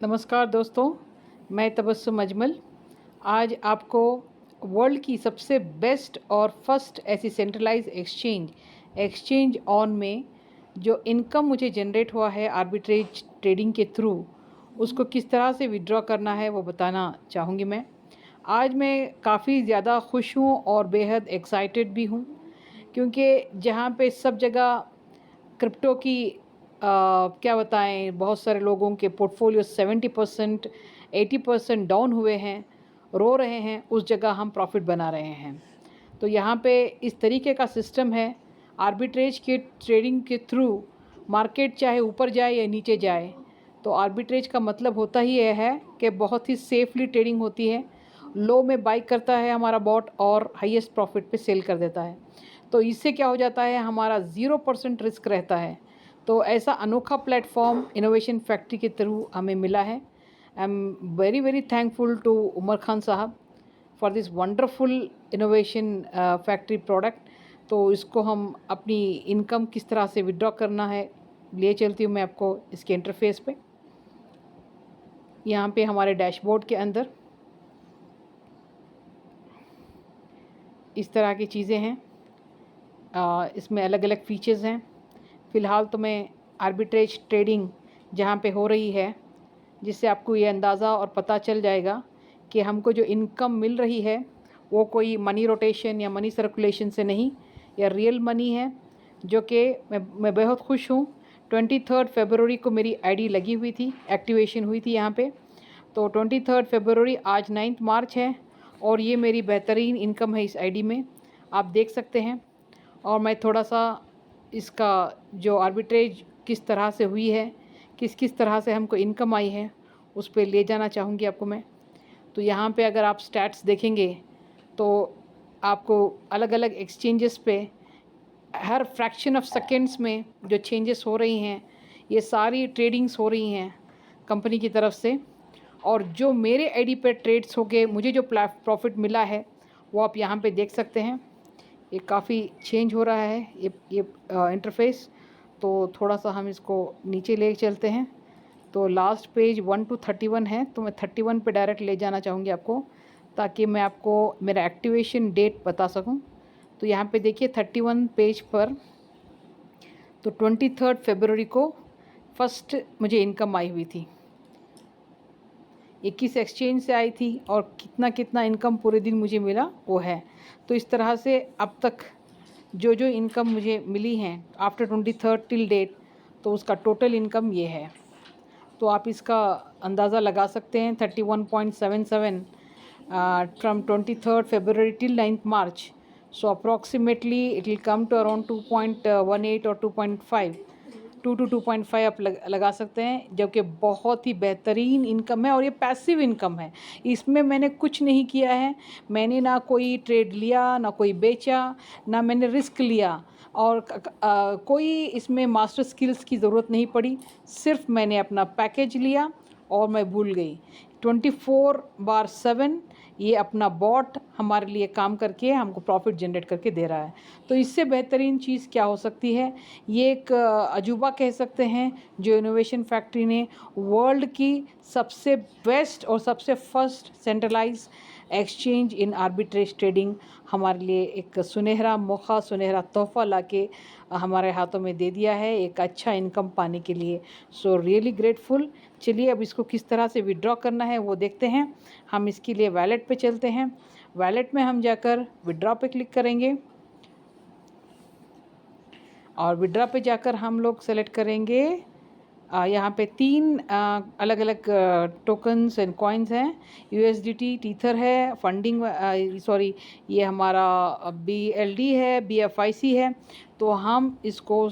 नमस्कार दोस्तों, मैं तबस्सुम अजमल। आज आपको वर्ल्ड की सबसे बेस्ट और फर्स्ट ऐसी सेंट्रलाइज एक्सचेंज ऑन में जो इनकम मुझे जनरेट हुआ है आर्बिट्रेज ट्रेडिंग के थ्रू, उसको किस तरह से विड्रॉ करना है वो बताना चाहूँगी मैं। आज मैं काफ़ी ज़्यादा खुश हूँ और बेहद एक्साइटेड भी हूँ, क्योंकि जहाँ पे सब जगह क्रिप्टो की क्या बताएं, बहुत सारे लोगों के पोर्टफोलियो 70% 80% डाउन हुए हैं, रो रहे हैं, उस जगह हम प्रॉफिट बना रहे हैं। तो यहाँ पे इस तरीके का सिस्टम है आर्बिट्रेज के ट्रेडिंग के थ्रू। मार्केट चाहे ऊपर जाए या नीचे जाए, तो आर्बिट्रेज का मतलब होता ही यह है कि बहुत ही सेफली ट्रेडिंग होती है। लो में बाई करता है हमारा बॉट और हाईएस्ट प्रॉफिट पे सेल कर देता है। तो इससे क्या हो जाता है, हमारा 0% रिस्क रहता है। तो ऐसा अनोखा प्लेटफॉर्म इनोवेशन फैक्ट्री के थ्रू हमें मिला है। I am very very thankful to Umar Khan sahab for this wonderful innovation factory product. तो इसको हम अपनी इनकम किस तरह से विड्रॉ करना है ले चलती हूँ मैं आपको इसके इंटरफेस पे। यहाँ पे हमारे डैशबोर्ड के अंदर इस तरह की चीज़ें हैं। इसमें अलग अलग फीचर्स हैं। फ़िलहाल तो मैं आर्बिट्रेज ट्रेडिंग जहाँ पे हो रही है, जिससे आपको ये अंदाज़ा और पता चल जाएगा कि हमको जो इनकम मिल रही है वो कोई मनी रोटेशन या मनी सर्कुलेशन से नहीं, या रियल मनी है, जो कि मैं बेहद खुश हूँ। 23 फरवरी को मेरी आईडी लगी हुई थी, एक्टिवेशन हुई थी यहाँ पे। तो 23 फरवरी, आज 9 मार्च है और ये मेरी बेहतरीन इनकम है इस आईडी में, आप देख सकते हैं। और मैं थोड़ा सा इसका जो आर्बिट्रेज किस तरह से हुई है, किस किस तरह से हमको इनकम आई है, उस पे ले जाना चाहूँगी आपको मैं। तो यहाँ पे अगर आप स्टैट्स देखेंगे तो आपको अलग अलग एक्सचेंजेस पे हर फ्रैक्शन ऑफ सेकेंड्स में जो चेंजेस हो रही हैं, ये सारी ट्रेडिंग्स हो रही हैं कंपनी की तरफ से। और जो मेरे आईडी पे ट्रेड्स हो गए, मुझे जो प्रॉफिट मिला है वो आप यहाँ पे देख सकते हैं। ये काफ़ी चेंज हो रहा है ये इंटरफेस। तो थोड़ा सा हम इसको नीचे ले चलते हैं। तो लास्ट पेज 1 to 31 है, तो मैं 31 पे डायरेक्ट ले जाना चाहूँगी आपको, ताकि मैं आपको मेरा एक्टिवेशन डेट बता सकूँ। तो यहाँ पे देखिए 31 पेज पर, तो 23 फरवरी को फर्स्ट मुझे इनकम आई हुई थी। 21 एक्सचेंज से आई थी और कितना कितना इनकम पूरे दिन मुझे मिला वो है। तो इस तरह से अब तक जो जो इनकम मुझे मिली हैं आफ्टर 23 टिल डेट, तो उसका टोटल इनकम ये है। तो आप इसका अंदाज़ा लगा सकते हैं, 31.77 from 23 February till 9 March. So approximately it will come to around 2.18 और 2.5, 2 to 2.5 आप लगा सकते हैं, जो कि बहुत ही बेहतरीन इनकम है। और ये पैसिव इनकम है, इसमें मैंने कुछ नहीं किया है। मैंने ना कोई ट्रेड लिया, ना कोई बेचा, ना मैंने रिस्क लिया, और कोई इसमें मास्टर स्किल्स की ज़रूरत नहीं पड़ी। सिर्फ मैंने अपना पैकेज लिया और मैं भूल गई। 24/7 ये अपना बॉट हमारे लिए काम करके हमको प्रॉफिट जनरेट करके दे रहा है। तो इससे बेहतरीन चीज़ क्या हो सकती है। ये एक अजूबा कह सकते हैं जो इनोवेशन फैक्ट्री ने वर्ल्ड की सबसे बेस्ट और सबसे first centralize exchange in arbitrage trading हमारे लिए एक सुनहरा मौका, सुनहरा तोहफ़ा लाके हमारे हाथों में दे दिया है, एक अच्छा इनकम पाने के लिए। So really grateful. चलिए अब इसको किस तरह से विड्रॉ करना है वो देखते हैं। हम इसके लिए वैलेट पे चलते हैं। वैलेट में हम जाकर विड्रॉ पे क्लिक करेंगे और विड्रॉ पे जाकर हम लोग सेलेक्ट करेंगे, यहाँ पे 3 अलग अलग टोकन्स एंड कॉइन्स हैं। यूएसडीटी टीथर है, फंडिंग सॉरी, ये हमारा बीएलडी है, बीएफआईसी है। तो हम इसको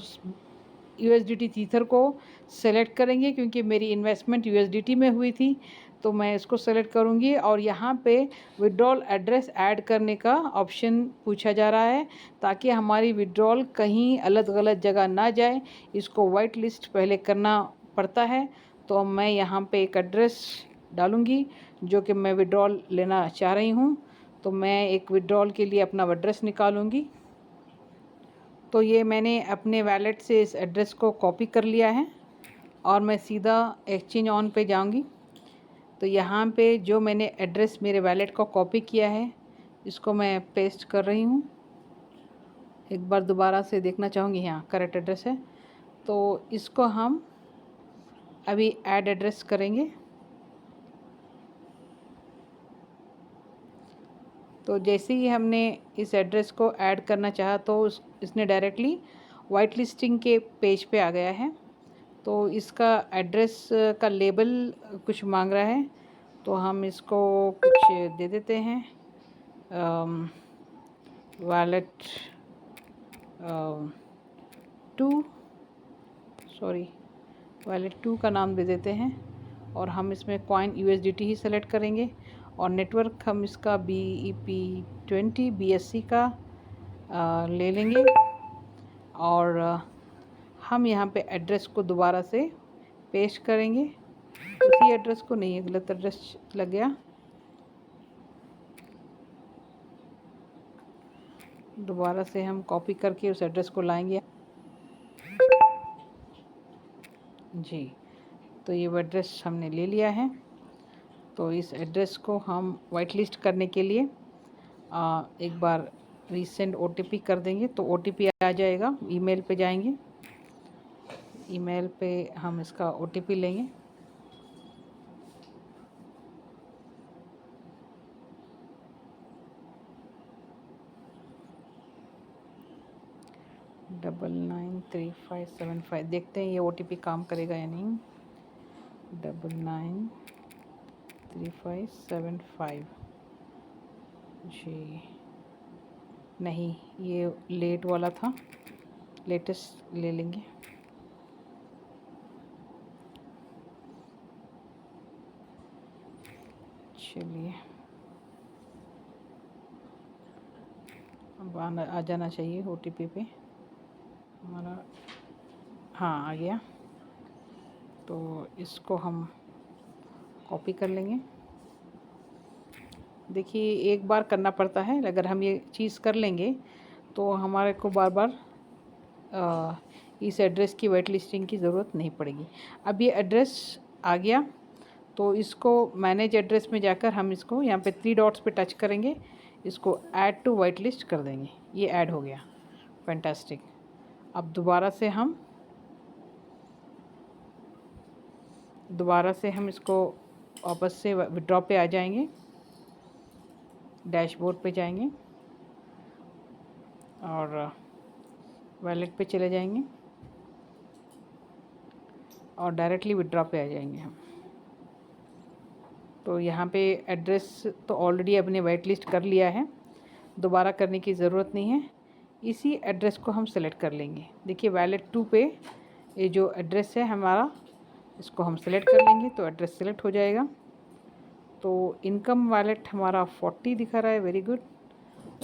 यूएसडीटी टीथर को सेलेक्ट करेंगे, क्योंकि मेरी इन्वेस्टमेंट यूएसडीटी में हुई थी, तो मैं इसको सेलेक्ट करूंगी। और यहाँ पे विड्रॉल एड्रेस ऐड करने का ऑप्शन पूछा जा रहा है, ताकि हमारी विड्रॉल कहीं अलग गलत जगह ना जाए। इसको वाइट लिस्ट पहले करना पड़ता है। तो मैं यहाँ पे एक एड्रेस डालूँगी जो कि मैं विड्रॉल लेना चाह रही हूँ। तो मैं एक विड्रॉल के लिए अपना एड्रेस निकालूँगी। तो ये मैंने अपने वैलेट से इस एड्रेस को कॉपी कर लिया है और मैं सीधा एक्सचेंज ऑन पे जाऊंगी। तो यहाँ पे जो मैंने एड्रेस मेरे वैलेट को कॉपी किया है इसको मैं पेस्ट कर रही हूँ। एक बार दोबारा से देखना चाहूँगी, यहाँ करेक्ट एड्रेस है। तो इसको हम अभी ऐड एड्रेस करेंगे। तो जैसे ही हमने इस एड्रेस को ऐड करना चाहा तो इसने डायरेक्टली वाइट लिस्टिंग के पेज पे आ गया है। तो इसका एड्रेस का लेबल कुछ मांग रहा है, तो हम इसको कुछ दे देते हैं। वैलेट 2 वैलेट 2 का नाम दे देते हैं और हम इसमें कॉइन USDT ही सेलेक्ट करेंगे और नेटवर्क हम इसका BEP20 BSC का ले लेंगे। और हम यहाँ पे एड्रेस को दोबारा से पेस्ट करेंगे। उसी एड्रेस को नहीं, गलत एड्रेस लग गया। दोबारा से हम कॉपी करके उस एड्रेस को लाएंगे जी। तो ये वो एड्रेस हमने ले लिया है। तो इस एड्रेस को हम वाइट लिस्ट करने के लिए एक बार रीसेंड OTP कर देंगे तो OTP आ जाएगा। ईमेल पे जाएंगे, ईमेल पे हम इसका OTP लेंगे। डबल 93575 देखते हैं ये OTP काम करेगा या नहीं। 993575 जी नहीं, ये लेट वाला था, लेटेस्ट ले लेंगे। चलिए अब आ जाना चाहिए OTP पे हमारा। हाँ आ गया। तो इसको हम कॉपी कर लेंगे। देखिए एक बार करना पड़ता है, अगर हम ये चीज़ कर लेंगे तो हमारे को बार बार इस एड्रेस की वाइट लिस्टिंग की ज़रूरत नहीं पड़ेगी। अब ये एड्रेस आ गया तो इसको मैनेज एड्रेस में जाकर हम इसको यहाँ पे 3 डॉट्स पे टच करेंगे, इसको ऐड टू वाइट लिस्ट कर देंगे। ये ऐड हो गया, फैंटास्टिक। अब दोबारा से हम इसको वापस से विड्रॉ पे आ जाएंगे, डैशबोर्ड पे जाएंगे और वैलेट पे चले जाएंगे और डायरेक्टली विड्रॉ पे आ जाएंगे हम। तो यहाँ पे एड्रेस तो ऑलरेडी अपने वाइट लिस्ट कर लिया है, दोबारा करने की ज़रूरत नहीं है। इसी एड्रेस को हम सेलेक्ट कर लेंगे। देखिए वैलेट 2 पे ये जो एड्रेस है हमारा, इसको हम सेलेक्ट कर लेंगे तो एड्रेस सेलेक्ट हो जाएगा। तो इनकम वैलेट हमारा 40 दिखा रहा है, वेरी गुड।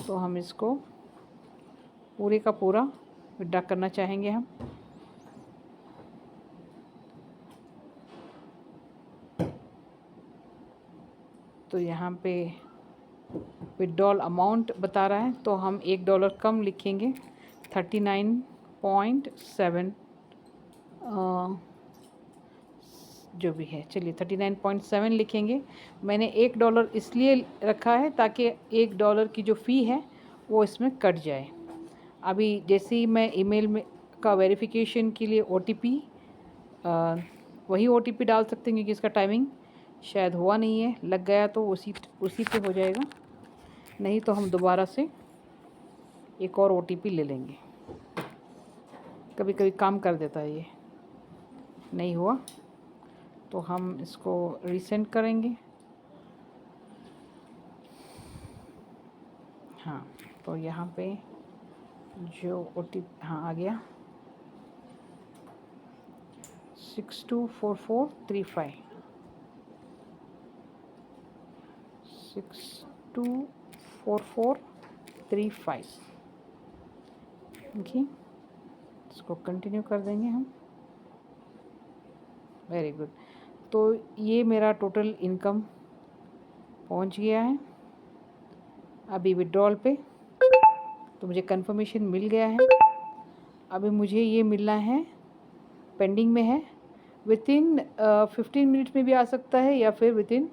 तो हम इसको पूरे का पूरा विड्रॉ करना चाहेंगे हम। तो यहाँ पे विड्रॉल अमाउंट बता रहा है तो हम $1 कम लिखेंगे, 39.7 जो भी है, चलिए 39.7 लिखेंगे। मैंने $1 इसलिए रखा है ताकि $1 की जो फ़ी है वो इसमें कट जाए। अभी जैसे ही मैं ईमेल में का वेरिफिकेशन के लिए OTP वही OTP डाल सकते हैं क्योंकि इसका टाइमिंग शायद हुआ नहीं है, लग गया तो उसी पे हो जाएगा, नहीं तो हम दोबारा से एक और OTP ले लेंगे। कभी कभी काम कर देता है, ये नहीं हुआ तो हम इसको रीसेंड करेंगे। हाँ तो यहाँ पे जो OTP हाँ आ गया 624435 624435। देखिए इसको कंटिन्यू कर देंगे हम, वेरी गुड। तो ये मेरा टोटल इनकम पहुंच गया है अभी विड्रॉल पे। तो मुझे कंफर्मेशन मिल गया है। अभी मुझे ये मिलना है, पेंडिंग में है विथिन 15 मिनट्स में भी आ सकता है या फिर विथिन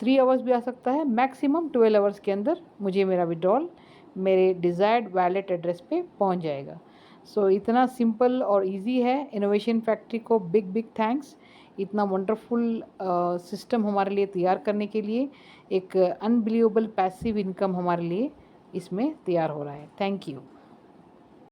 3 आवर्स भी आ सकता है। मैक्सिमम 12 आवर्स के अंदर मुझे मेरा विड्रॉल मेरे डिज़ायर्ड वैलेट एड्रेस पे पहुंच जाएगा। सो इतना सिंपल और इजी है। इनोवेशन फैक्ट्री को बिग बिग थैंक्स, इतना वंडरफुल सिस्टम हमारे लिए तैयार करने के लिए। एक अनबिलीवेबल पैसिव इनकम हमारे लिए इसमें तैयार हो रहा है। Thank you.